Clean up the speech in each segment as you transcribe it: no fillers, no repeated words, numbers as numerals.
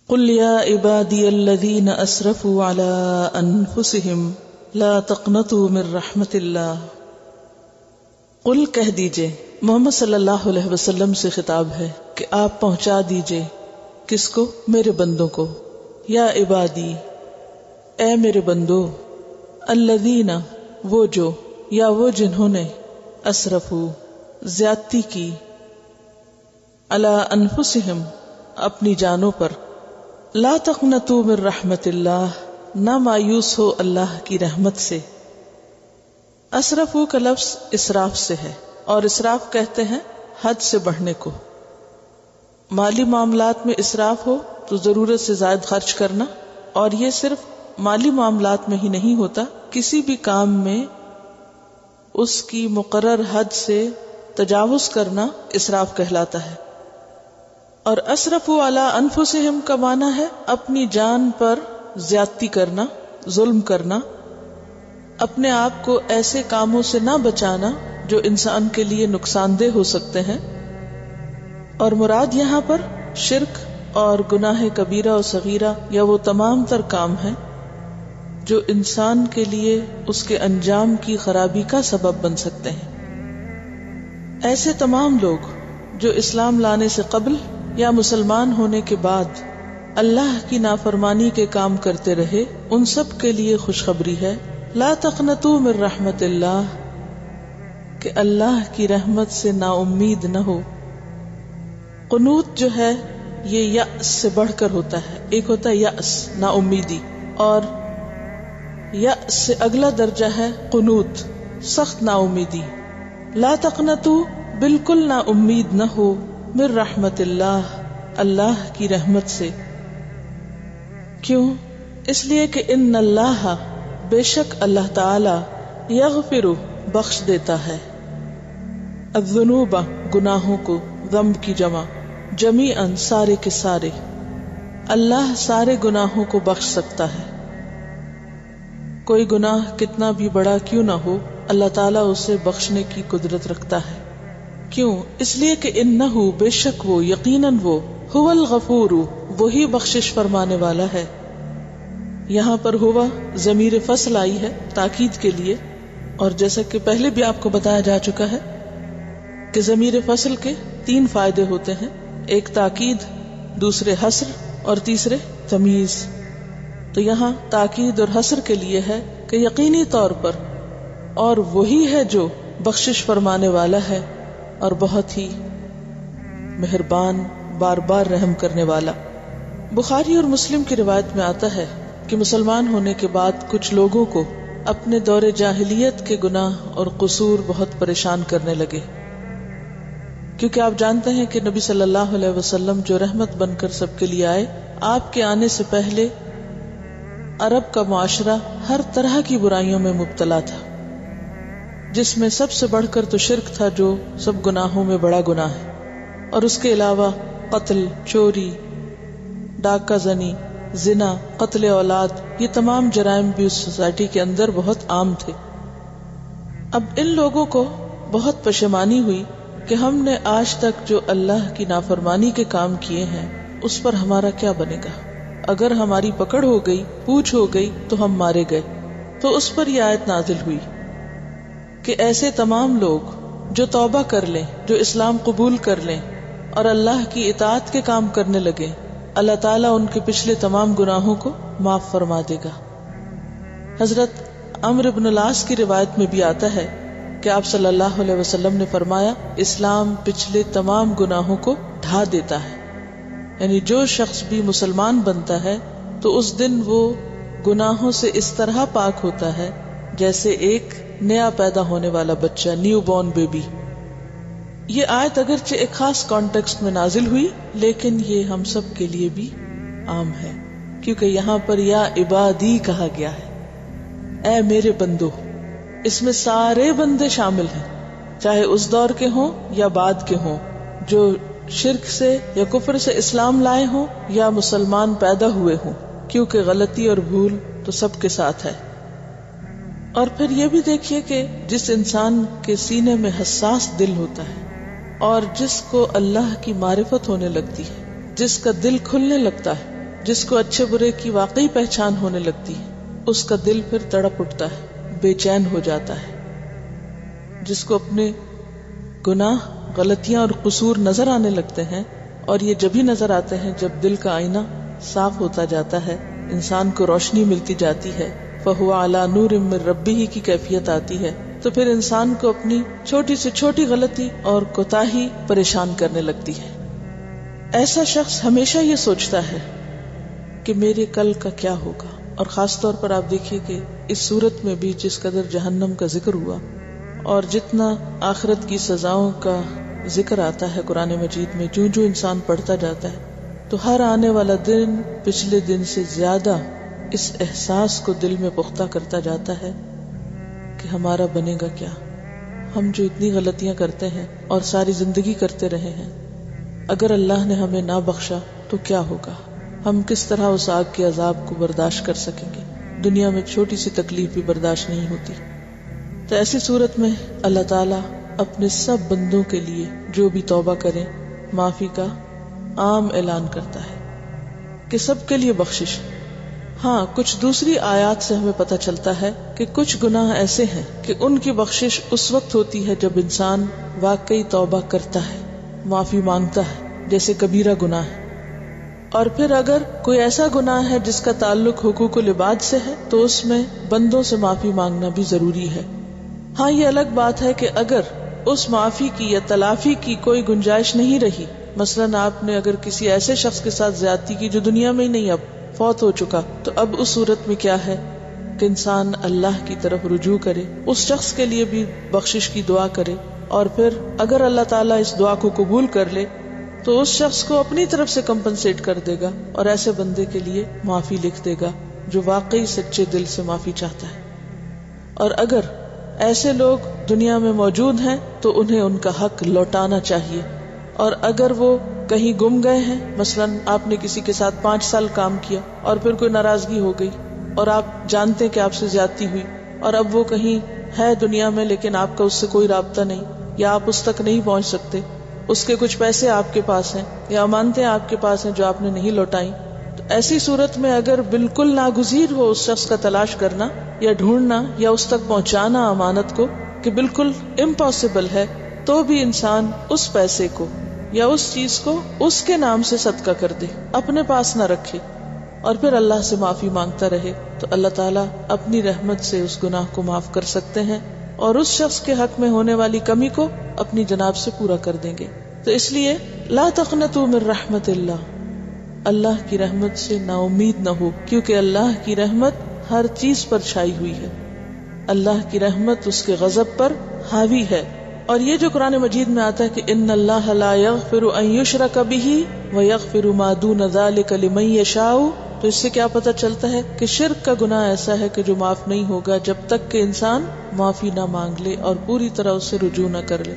قل یا عبادی الذین اسرفوا علی انفسہم لا تقنطوا من رحمت اللہ. قل کہہ دیجئے، محمد صلی اللہ علیہ وسلم سے خطاب ہے کہ آپ پہنچا دیجئے. کس کو؟ میرے بندوں کو. یا عبادی، اے میرے بندو، الذین، وہ جو، یا وہ جنہوں نے، اسرفوا، زیادتی کی، علی انفسہم، اپنی جانوں پر، لا تقنطوا من رحمت اللہ، نہ مایوس ہو اللہ کی رحمت سے. اسرفوا کا لفظ اسراف سے ہے، اور اسراف کہتے ہیں حد سے بڑھنے کو. مالی معاملات میں اسراف ہو تو ضرورت سے زائد خرچ کرنا، اور یہ صرف مالی معاملات میں ہی نہیں ہوتا، کسی بھی کام میں اس کی مقرر حد سے تجاوز کرنا اسراف کہلاتا ہے. اور اسرفوا علی انفسہم کا معنی ہے اپنی جان پر زیادتی کرنا، ظلم کرنا، اپنے آپ کو ایسے کاموں سے نہ بچانا جو انسان کے لیے نقصان دہ ہو سکتے ہیں. اور مراد یہاں پر شرک اور گناہ کبیرہ و صغیرہ یا وہ تمام تر کام ہیں جو انسان کے لیے اس کے انجام کی خرابی کا سبب بن سکتے ہیں. ایسے تمام لوگ جو اسلام لانے سے قبل یا مسلمان ہونے کے بعد اللہ کی نافرمانی کے کام کرتے رہے، ان سب کے لیے خوشخبری ہے، لا تقنطوا من رحمت اللہ، کہ اللہ کی رحمت سے نا امید نہ ہو. قنوط جو ہے یہ یأس سے بڑھ کر ہوتا ہے. ایک ہوتا ہے یأس، نا امیدی، اور یأس سے اگلا درجہ ہے قنوط، سخت نا امیدی. لا تقنطوا، بالکل نا امید نہ ہو، من رحمت اللہ، اللہ کی رحمت سے. کیوں؟ اس لیے کہ ان اللہ، بے شک اللہ تعالی، یغفر، بخش دیتا ہے، الذنوب، گناہوں کو، ذنب کی جمع، جمیعاً، سارے کے سارے. اللہ سارے گناہوں کو بخش سکتا ہے. کوئی گناہ کتنا بھی بڑا کیوں نہ ہو، اللہ تعالیٰ اسے بخشنے کی قدرت رکھتا ہے. کیوں؟ اس لیے کہ انہ، بے شک وہ، یقیناً وہ، هو الغفور، وہی بخشش فرمانے والا ہے. یہاں پر ہوا ضمیر فصل آئی ہے تاکید کے لیے، اور جیسا کہ پہلے بھی آپ کو بتایا جا چکا ہے کہ ضمیر فصل کے 3 فائدے ہوتے ہیں، ایک تاکید، دوسرے حصر، اور تیسرے تمیز. تو یہاں تاکید اور حصر کے لیے ہے کہ یقینی طور پر، اور وہی ہے جو بخشش فرمانے والا ہے اور بہت ہی مہربان، بار بار رحم کرنے والا. بخاری اور مسلم کی روایت میں آتا ہے کہ مسلمان ہونے کے بعد کچھ لوگوں کو اپنے دور جاہلیت کے گناہ اور قصور بہت پریشان کرنے لگے، کیونکہ آپ جانتے ہیں کہ نبی صلی اللہ علیہ وسلم جو رحمت بن کر سب کے لیے آئے، آپ کے آنے سے پہلے عرب کا معاشرہ ہر طرح کی برائیوں میں مبتلا تھا، جس میں سب سے بڑھ کر تو شرک تھا جو سب گناہوں میں بڑا گناہ ہے، اور اس کے علاوہ قتل، چوری، ڈاکہ زنی، زنا، قتل اولاد، یہ تمام جرائم بھی اس سوسائٹی کے اندر بہت عام تھے. اب ان لوگوں کو بہت پشیمانی ہوئی کہ ہم نے آج تک جو اللہ کی نافرمانی کے کام کیے ہیں اس پر ہمارا کیا بنے گا. اگر ہماری پکڑ ہو گئی، پوچھ ہو گئی تو ہم مارے گئے. تو اس پر یہ آیت نازل ہوئی کہ ایسے تمام لوگ جو توبہ کر لیں، جو اسلام قبول کر لیں اور اللہ کی اطاعت کے کام کرنے لگے، اللہ تعالیٰ ان کے پچھلے تمام گناہوں کو معاف فرما دے گا. حضرت عمرو بن العاص کی روایت میں بھی آتا ہے کہ آپ صلی اللہ علیہ وسلم نے فرمایا، اسلام پچھلے تمام گناہوں کو ڈھا دیتا ہے. یعنی جو شخص بھی مسلمان بنتا ہے تو اس دن وہ گناہوں سے اس طرح پاک ہوتا ہے جیسے ایک نیا پیدا ہونے والا بچہ، نیو بورن بیبی. یہ آیت اگرچہ ایک خاص کانٹیکسٹ میں نازل ہوئی، لیکن یہ ہم سب کے لیے بھی عام ہے، کیونکہ یہاں پر یا عبادی کہا گیا ہے، اے میرے بندو. اس میں سارے بندے شامل ہیں، چاہے اس دور کے ہوں یا بعد کے ہوں، جو شرک سے یا کفر سے اسلام لائے ہوں یا مسلمان پیدا ہوئے ہوں، کیونکہ غلطی اور بھول تو سب کے ساتھ ہے. اور پھر یہ بھی دیکھیے کہ جس انسان کے سینے میں حساس دل ہوتا ہے اور جس کو اللہ کی معرفت ہونے لگتی ہے، جس کا دل کھلنے لگتا ہے، جس کو اچھے برے کی واقعی پہچان ہونے لگتی ہے اس کا دل پھر تڑپ اٹھتا ہے، بے چین ہو جاتا ہے۔ جس کو اپنے گناہ، غلطیاں اور قصور نظر آنے لگتے ہیں، اور یہ جبھی نظر آتے ہیں جب دل کا آئینہ صاف ہوتا جاتا ہے، انسان کو روشنی ملتی جاتی ہے، فَهُوَ عَلَى نُورٍ مِّن رَبِّهِ کی کیفیت آتی ہے، تو پھر انسان کو اپنی چھوٹی سے چھوٹی غلطی اور کوتاہی پریشان کرنے لگتی ہے۔ ایسا شخص ہمیشہ یہ سوچتا ہے کہ میرے کل کا کیا ہوگا، اور خاص طور پر آپ دیکھیے کہ اس صورت میں بھی جس قدر جہنم کا ذکر ہوا اور جتنا آخرت کی سزاؤں کا ذکر آتا ہے قرآن مجید میں، جو انسان پڑھتا جاتا ہے تو ہر آنے والا دن پچھلے دن سے زیادہ اس احساس کو دل میں پختہ کرتا جاتا ہے کہ ہمارا بنے گا کیا، ہم جو اتنی غلطیاں کرتے ہیں اور ساری زندگی کرتے رہے ہیں، اگر اللہ نے ہمیں نہ بخشا تو کیا ہوگا، ہم کس طرح اس آگ کے عذاب کو برداشت کر سکیں گے، دنیا میں چھوٹی سی تکلیف بھی برداشت نہیں ہوتی۔ تو ایسی صورت میں اللہ تعالیٰ اپنے سب بندوں کے لیے جو بھی توبہ کریں معافی کا عام اعلان کرتا ہے کہ سب کے لیے بخشش۔ ہاں، کچھ دوسری آیات سے ہمیں پتہ چلتا ہے کہ کچھ گناہ ایسے ہیں کہ ان کی بخشش اس وقت ہوتی ہے جب انسان واقعی توبہ کرتا ہے، معافی مانگتا ہے، جیسے کبیرہ گناہ ہے۔ اور پھر اگر کوئی ایسا گناہ ہے جس کا تعلق حقوق العباد سے ہے تو اس میں بندوں سے معافی مانگنا بھی ضروری ہے۔ ہاں، یہ الگ بات ہے کہ اگر اس معافی کی یا تلافی کی کوئی گنجائش نہیں رہی، مثلاً آپ نے اگر کسی ایسے شخص کے ساتھ زیادتی کی جو دنیا میں ہی نہیں، اب فوت ہو چکا، تو اب اس صورت میں کیا ہے کہ انسان اللہ کی طرف رجوع کرے، اس شخص کے لیے بھی بخشش کی دعا کرے، اور پھر اگر اللہ تعالیٰ اس دعا کو قبول کر لے تو اس شخص کو اپنی طرف سے کمپنسیٹ کر دے گا اور ایسے بندے کے لیے معافی لکھ دے گا جو واقعی سچے دل سے معافی چاہتا ہے۔ اور اگر ایسے لوگ دنیا میں موجود ہیں تو انہیں ان کا حق لوٹانا چاہیے، اور اگر وہ کہیں گم گئے ہیں، مثلاً آپ نے کسی کے ساتھ 5 سال کام کیا اور پھر کوئی ناراضگی ہو گئی اور آپ جانتے کہ آپ سے زیادتی ہوئی، اور اب وہ کہیں ہے دنیا میں لیکن آپ کا اس سے کوئی رابطہ نہیں، یا آپ اس تک نہیں پہنچ سکتے، اس کے کچھ پیسے آپ کے پاس ہیں یا امانتیں آپ کے پاس ہیں جو آپ نے نہیں لوٹائیں، تو ایسی صورت میں اگر بالکل ناگزیر ہو اس شخص کا تلاش کرنا یا ڈھونڈنا یا اس تک پہنچانا امانت کو، کہ بالکل امپاسبل ہے، تو بھی انسان اس پیسے کو یا اس چیز کو اس کے نام سے صدقہ کر دے، اپنے پاس نہ رکھے، اور پھر اللہ سے معافی مانگتا رہے، تو اللہ تعالیٰ اپنی رحمت سے اس گناہ کو معاف کر سکتے ہیں اور اس شخص کے حق میں ہونے والی کمی کو اپنی جناب سے پورا کر دیں گے۔ تو اس لیے لا تقنطوا من رحمت اللہ کی رحمت سے نا امید نہ ہو، کیونکہ اللہ کی رحمت ہر چیز پر چھائی ہوئی ہے، اللہ کی رحمت اس کے غضب پر حاوی ہے۔ اور یہ جو قرآن مجید میں آتا ہے کہ ان اللہ لا یغفر ان یشرک بہ ویغفر ما دون ذلک لمن یشاء، تو اس سے کیا پتہ چلتا ہے کہ شرک کا گناہ ایسا ہے کہ جو معاف نہیں ہوگا جب تک کہ انسان معافی نہ مانگ لے اور پوری طرح اس سے رجوع نہ کر لے۔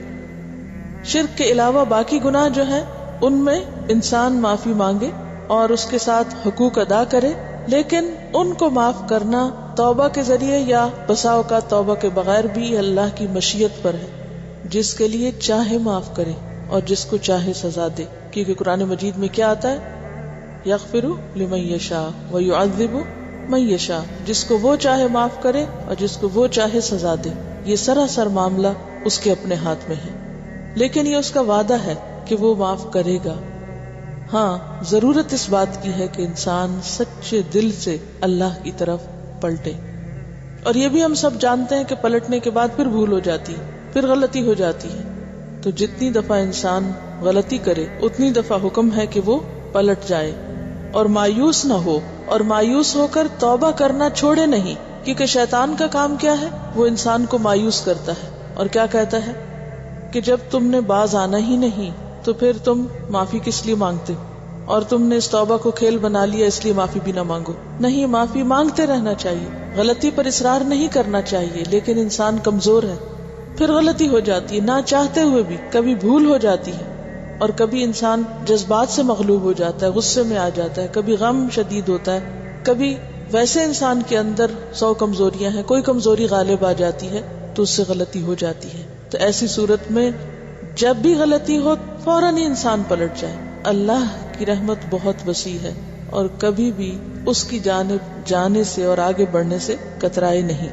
شرک کے علاوہ باقی گناہ جو ہیں ان میں انسان معافی مانگے اور اس کے ساتھ حقوق ادا کرے، لیکن ان کو معاف کرنا توبہ کے ذریعے یا بسا اوقات توبہ کے بغیر بھی اللہ کی مشیت پر ہے، جس کے لیے چاہے معاف کرے اور جس کو چاہے سزا دے، کیونکہ قرآن مجید میں کیا آتا ہے، یغفر لمن یشاء ویعذب من یشاء، جس کو وہ چاہے معاف کرے اور جس کو وہ چاہے سزا دے، یہ سراسر معاملہ اس کے اپنے ہاتھ میں ہے، لیکن یہ اس کا وعدہ ہے کہ وہ معاف کرے گا۔ ہاں، ضرورت اس بات کی ہے کہ انسان سچے دل سے اللہ کی طرف پلٹے، اور یہ بھی ہم سب جانتے ہیں کہ پلٹنے کے بعد پھر بھول ہو جاتی ہے، پھر غلطی ہو جاتی ہے، تو جتنی دفعہ انسان غلطی کرے اتنی دفعہ حکم ہے کہ وہ پلٹ جائے اور مایوس نہ ہو، اور مایوس ہو کر توبہ کرنا چھوڑے نہیں، کیونکہ شیطان کا کام کیا ہے، وہ انسان کو مایوس کرتا ہے اور کیا کہتا ہے کہ جب تم نے باز آنا ہی نہیں تو پھر تم معافی کس لیے مانگتے ہو، اور تم نے اس توبہ کو کھیل بنا لیا اس لیے معافی بھی نہ مانگو۔ نہیں، معافی مانگتے رہنا چاہیے، غلطی پر اصرار نہیں کرنا چاہیے، لیکن انسان کمزور ہے، پھر غلطی ہو جاتی ہے، نہ چاہتے ہوئے بھی کبھی بھول ہو جاتی ہے، اور کبھی انسان جذبات سے مغلوب ہو جاتا ہے، غصے میں آ جاتا ہے، کبھی غم شدید ہوتا ہے، کبھی ویسے انسان کے اندر 100 کمزوریاں ہیں، کوئی کمزوری غالب آ جاتی ہے تو اس سے غلطی ہو جاتی ہے۔ تو ایسی صورت میں جب بھی غلطی ہو فوراً ہی انسان پلٹ جائے۔ اللہ کی رحمت بہت وسیع ہے، اور کبھی بھی اس کی جانب جانے سے اور آگے بڑھنے سے کترائے نہیں.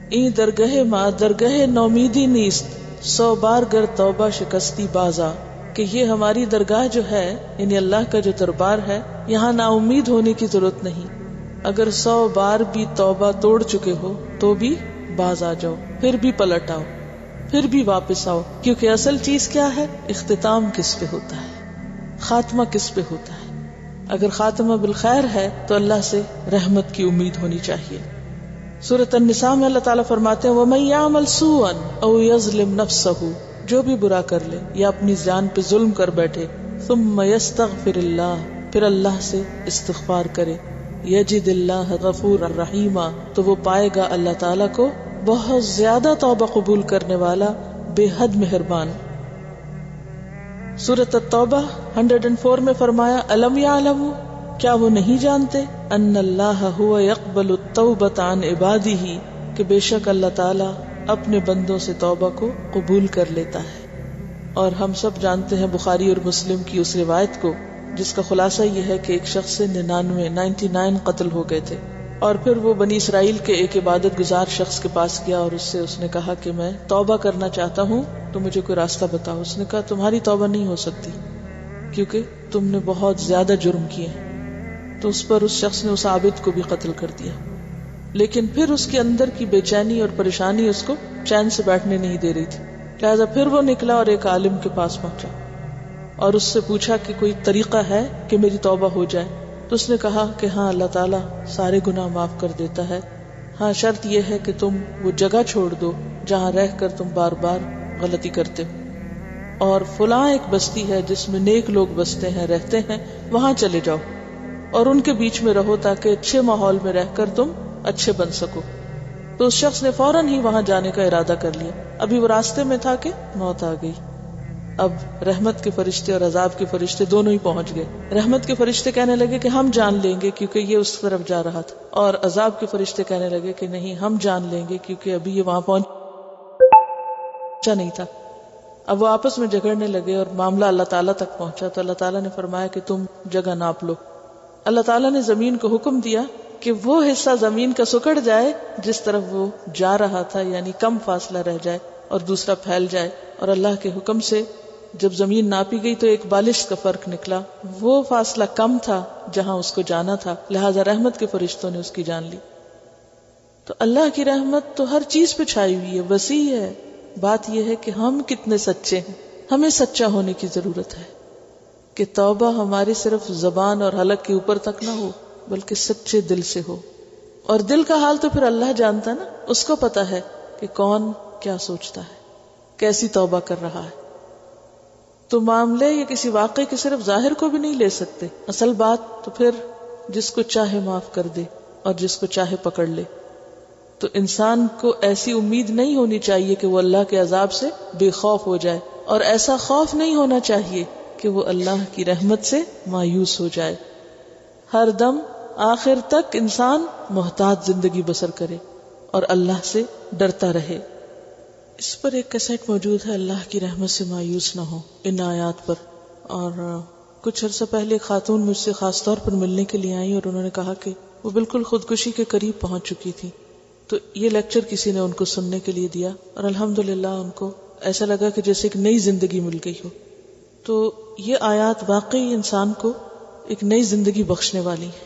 این درگہ ما درگہ نومیدی نیست 100 بار گر توبہ شکستی بازا، کہ یہ ہماری درگاہ جو ہے یعنی اللہ کا جو دربار ہے، یہاں نا امید ہونے کی ضرورت نہیں. اگر 100 بار بھی توبہ توڑ چکے ہو تو بھی باز آ جاؤ، پھر بھی پلٹ آؤ، پھر بھی واپس آؤ. کیونکہ اصل چیز کیا ہے؟ اختتام کس پہ ہوتا ہے، خاتمہ کس پہ ہوتا ہے. اگر خاتمہ بالخیر ہے تو اللہ سے رحمت کی امید ہونی چاہیے. سورۃ النساء میں اللہ تعالیٰ فرماتے ہیں وَمَن يَعْمَلْ سُوءًا أَوْ يَظْلِمْ نَفْسَهُ، جو بھی برا کر لے یا اپنی جان پہ ظلم کر بیٹھے، ثُمَّ يَسْتَغْفِرِ اللَّهَ، پھر اللہ سے استغفار کرے، يَجِدِ اللَّهَ غَفُورًا رَحِيمًا، تو وہ پائے گا اللہ تعالیٰ کو بہت زیادہ توبہ قبول کرنے والا، بے حد مہربان. سورۃ التوبہ 104 میں فرمایا أَلَمْ يَعْلَمُوا، کیا وہ نہیں جانتے، ان اللہ هو يقبل التوبۃ عن عبادہ، کہ بے شک اللہ تعالیٰ اپنے بندوں سے توبہ کو قبول کر لیتا ہے. اور ہم سب جانتے ہیں بخاری اور مسلم کی اس روایت کو جس کا خلاصہ یہ ہے کہ ایک شخص سے 99 قتل ہو گئے تھے، اور پھر وہ بنی اسرائیل کے ایک عبادت گزار شخص کے پاس گیا اور اس نے کہا کہ میں توبہ کرنا چاہتا ہوں تو مجھے کوئی راستہ بتاؤ. اس نے کہا تمہاری توبہ نہیں ہو سکتی کیونکہ تم نے بہت زیادہ جرم کیے. تو اس پر اس شخص نے اس عابد کو بھی قتل کر دیا. لیکن پھر اس کے اندر کی بے چینی اور پریشانی اس کو چین سے بیٹھنے نہیں دے رہی تھی، لہذا پھر وہ نکلا اور ایک عالم کے پاس پہنچا اور اس سے پوچھا کہ کوئی طریقہ ہے کہ میری توبہ ہو جائے. تو اس نے کہا کہ ہاں، اللہ تعالیٰ سارے گناہ معاف کر دیتا ہے، ہاں شرط یہ ہے کہ تم وہ جگہ چھوڑ دو جہاں رہ کر تم بار بار غلطی کرتے ہو، اور فلاں ایک بستی ہے جس میں نیک لوگ بستے ہیں، رہتے ہیں، وہاں چلے جاؤ اور ان کے بیچ میں رہو تاکہ اچھے ماحول میں رہ کر تم اچھے بن سکو. تو اس شخص نے فوراً ہی وہاں جانے کا ارادہ کر لیا. ابھی وہ راستے میں تھا کہ موت آ گئی. اب رحمت کے فرشتے اور عذاب کے فرشتے دونوں ہی پہنچ گئے. رحمت کے فرشتے کہنے لگے کہ ہم جان لیں گے کیونکہ یہ اس طرف جا رہا تھا، اور عذاب کے فرشتے کہنے لگے کہ نہیں، ہم جان لیں گے کیونکہ ابھی یہ وہاں پہنچا نہیں تھا. اب وہ آپس میں جھگڑنے لگے اور معاملہ اللہ تعالیٰ تک پہنچا. تو اللہ تعالیٰ نے فرمایا کہ تم جگہ ناپ لو. اللہ تعالیٰ نے زمین کو حکم دیا کہ وہ حصہ زمین کا سکڑ جائے جس طرف وہ جا رہا تھا، یعنی کم فاصلہ رہ جائے، اور دوسرا پھیل جائے. اور اللہ کے حکم سے جب زمین ناپی گئی تو ایک بالش کا فرق نکلا. وہ فاصلہ کم تھا جہاں اس کو جانا تھا، لہذا رحمت کے فرشتوں نے اس کی جان لی. تو اللہ کی رحمت تو ہر چیز پہ چھائی ہوئی ہے، وسیع ہے. بات یہ ہے کہ ہم کتنے سچے ہیں. ہمیں سچا ہونے کی ضرورت ہے کہ توبہ ہماری صرف زبان اور حلق کے اوپر تک نہ ہو بلکہ سچے دل سے ہو. اور دل کا حال تو پھر اللہ جانتا نا، اس کو پتا ہے کہ کون کیا سوچتا ہے، کیسی توبہ کر رہا ہے. تو معاملے یا کسی واقعے کے صرف ظاہر کو بھی نہیں لے سکتے. اصل بات تو پھر جس کو چاہے معاف کر دے اور جس کو چاہے پکڑ لے. تو انسان کو ایسی امید نہیں ہونی چاہیے کہ وہ اللہ کے عذاب سے بے خوف ہو جائے، اور ایسا خوف نہیں ہونا چاہیے کہ وہ اللہ کی رحمت سے مایوس ہو جائے. ہر دم آخر تک انسان محتاط زندگی بسر کرے اور اللہ سے ڈرتا رہے. اس پر ایک کیسٹ موجود ہے، اللہ کی رحمت سے مایوس نہ ہو، ان آیات پر. اور کچھ عرصہ پہلے ایک خاتون مجھ سے خاص طور پر ملنے کے لیے آئی اور انہوں نے کہا کہ وہ بالکل خودکشی کے قریب پہنچ چکی تھی. تو یہ لیکچر کسی نے ان کو سننے کے لیے دیا اور الحمدللہ ان کو ایسا لگا کہ جیسے ایک نئی زندگی مل گئی ہو. تو یہ آیات واقعی انسان کو ایک نئی زندگی بخشنے والی ہیں.